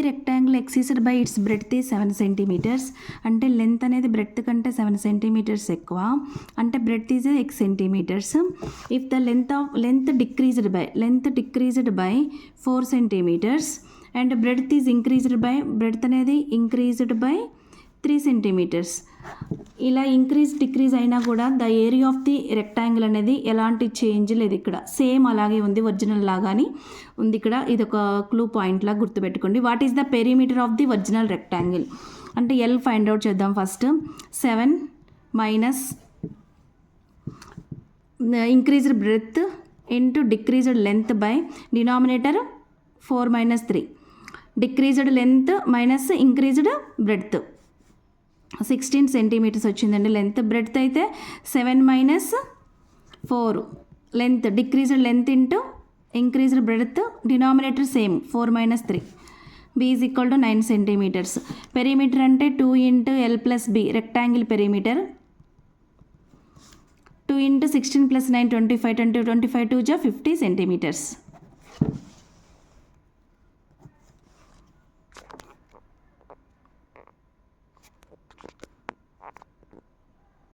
The rectangle exceeds by its breadth is 7 centimetres. అంటే length అనేది breadth కంటే 7 centimetres ఎక్కువ, అంటే breadth is x centimetres. If the length decreased by 4 centimetres and breadth is breadth అనేది increased by 3 centimetres. ఇలా decrease అయినా కూడా the area of the rectangle అనేది ఎలాంటి చేంజ్ లేదు, ఇక్కడ సేమ్ అలాగే ఉంది, ఒరిజినల్ లాగానే ఉంది. ఇక్కడ ఇది ఒక క్లూ పాయింట్ లాగా గుర్తుపెట్టుకోండి. What is the perimeter of the original rectangle అంటే ఎల్ ఫైండ్ అవుట్ చేద్దాం. First 7 minus increased breadth into decreased length by denominator 4 minus 3, decreased length minus increased breadth 16 centimetres వచ్చిందండి లెంత్. బ్రెడ్త్ అయితే 7 minus 4 length, decreased length into increased breadth, denominator same 4 minus 3, B is equal to 9 centimetres. Perimeter అంటే 2 into L plus B, rectangle perimeter 2 into 16 plus 9 25, 25 2 జా 50 centimetres.